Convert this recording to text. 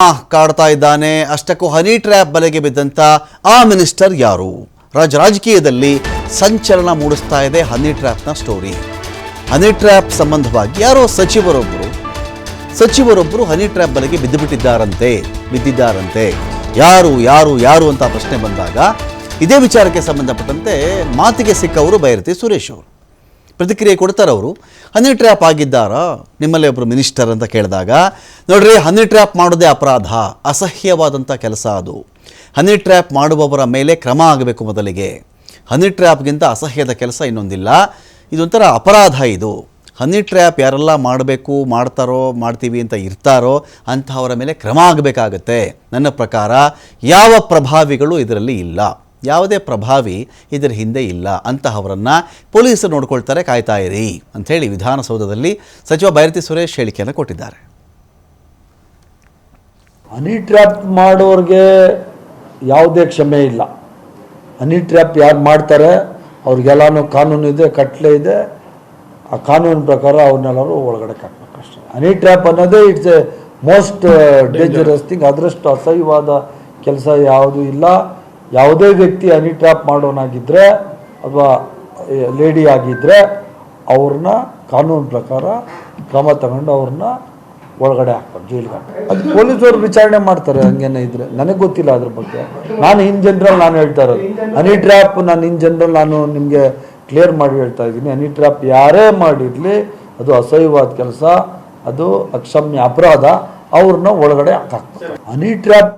ಕಾಡ್ತಾ ಇದ್ದಾನೆ. ಅಷ್ಟಕ್ಕೂ ಹನಿ ಟ್ರ್ಯಾಪ್ ಬಲೆಗೆ ಬಿದ್ದಂತ ಆ ಮಿನಿಸ್ಟರ್ ಯಾರು? ರಾಜಕೀಯದಲ್ಲಿ ಸಂಚಲನ ಮೂಡಿಸ್ತಾ ಇದೆ ಹನಿ ಟ್ರ್ಯಾಪ್ನ ಸ್ಟೋರಿ. ಹನಿ ಟ್ರ್ಯಾಪ್ ಸಂಬಂಧವಾಗಿ ಯಾರೋ ಸಚಿವರೊಬ್ಬರು ಹನಿ ಟ್ರ್ಯಾಪ್ ಬಲೆಗೆ ಬಿದ್ದಿದ್ದಾರಂತೆ. ಯಾರು ಯಾರು ಯಾರು ಅಂತ ಪ್ರಶ್ನೆ ಬಂದಾಗ ಇದೇ ವಿಚಾರಕ್ಕೆ ಸಂಬಂಧಪಟ್ಟಂತೆ ಮಾತಿಗೆ ಸಿಕ್ಕವರು ಬೈರತಿ ಸುರೇಶ್ ಅವರು ಪ್ರತಿಕ್ರಿಯೆ ಕೊಡ್ತಾರೆ. ಅವರು ಹನಿ ಟ್ರ್ಯಾಪ್ ಆಗಿದ್ದಾರಾ ನಿಮ್ಮಲ್ಲಿ ಒಬ್ಬರು ಮಿನಿಸ್ಟರ್ ಅಂತ ಕೇಳಿದಾಗ, ನೋಡ್ರಿ, ಹನಿ ಟ್ರ್ಯಾಪ್ ಮಾಡೋದೇ ಅಪರಾಧ, ಅಸಹ್ಯವಾದಂಥ ಕೆಲಸ ಅದು. ಹನಿ ಟ್ರ್ಯಾಪ್ ಮಾಡುವವರ ಮೇಲೆ ಕ್ರಮ ಆಗಬೇಕು. ಮೊದಲಿಗೆ ಹನಿ ಟ್ರ್ಯಾಪ್ಗಿಂತ ಅಸಹ್ಯದ ಕೆಲಸ ಇನ್ನೊಂದಿಲ್ಲ. ಇದೊಂಥರ ಅಪರಾಧ. ಇದು ಹನಿ ಟ್ರ್ಯಾಪ್ ಯಾರೆಲ್ಲ ಮಾಡ್ತೀವಿ ಅಂತ ಇರ್ತಾರೋ ಅಂಥವರ ಮೇಲೆ ಕ್ರಮ ಆಗಬೇಕಾಗತ್ತೆ. ನನ್ನ ಪ್ರಕಾರ ಯಾವ ಪ್ರಭಾವಿಗಳು ಇದರಲ್ಲಿ ಇಲ್ಲ, ಯಾವುದೇ ಪ್ರಭಾವಿ ಇದರ ಹಿಂದೆ ಇಲ್ಲ. ಅಂತಹವರನ್ನು ಪೊಲೀಸರು ನೋಡ್ಕೊಳ್ತಾರೆ, ಕಾಯ್ತಾ ಇರಿ ಅಂಥೇಳಿ ವಿಧಾನಸೌಧದಲ್ಲಿ ಸಚಿವ ಬೈರತಿ ಸುರೇಶ್ ಹೇಳಿಕೆಯನ್ನು ಕೊಟ್ಟಿದ್ದಾರೆ. ಹನಿ ಟ್ರ್ಯಾಪ್ ಮಾಡೋರಿಗೆ ಯಾವುದೇ ಕ್ಷಮೆ ಇಲ್ಲ. ಹನಿ ಟ್ರ್ಯಾಪ್ ಯಾರು ಮಾಡ್ತಾರೆ ಅವ್ರಿಗೆಲ್ಲನೂ ಕಾನೂನು ಇದೆ, ಕಟ್ಲೆ ಇದೆ. ಆ ಕಾನೂನಿನ ಪ್ರಕಾರ ಅವ್ರನ್ನೆಲ್ಲರೂ ಒಳಗಡೆ ಹಾಕ್ಬೇಕಷ್ಟೇ. ಹನಿ ಟ್ರ್ಯಾಪ್ ಅನ್ನೋದೇ it's A most dangerous thing. ಅದರಷ್ಟು ಅಸಹ್ಯವಾದ ಕೆಲಸ ಯಾವುದೂ ಇಲ್ಲ. ಯಾವುದೇ ವ್ಯಕ್ತಿ ಹನಿ ಟ್ರ್ಯಾಪ್ ಮಾಡೋನಾಗಿದ್ದರೆ ಅಥವಾ ಲೇಡಿ ಆಗಿದ್ದರೆ ಅವ್ರನ್ನ ಕಾನೂನು ಪ್ರಕಾರ ಕ್ರಮ ತಗೊಂಡು ಅವ್ರನ್ನ ಒಳಗಡೆ ಹಾಕ್ತಾರೆ, ಜೈಲಿಗೆ ಹಾಕ್ತಾರೆ. ಅದು ಪೊಲೀಸರು ವಿಚಾರಣೆ ಮಾಡ್ತಾರೆ. ಹಂಗೇನೇ ಇದ್ರೆ ನನಗೆ ಗೊತ್ತಿಲ್ಲ ಅದ್ರ ಬಗ್ಗೆ. ನಾನು ಇನ್ ಜನರಲ್ ನಾನು ಹೇಳ್ತಾ ಇರೋದು ಹನಿ ಟ್ರ್ಯಾಪ್, ನಾನು ನಿಮಗೆ ಕ್ಲಿಯರ್ ಮಾಡಿ ಹೇಳ್ತಾ ಇದ್ದೀನಿ. ಹನಿ ಟ್ರ್ಯಾಪ್ ಯಾರೇ ಮಾಡಿರಲಿ ಅದು ಅಸಹ್ಯವಾದ ಕೆಲಸ, ಅದು ಅಕ್ಷಮ್ಯ ಅಪರಾಧ. ಅವ್ರನ್ನ ಒಳಗಡೆ ಹಾಕ್ತಾರೆ. Honey trap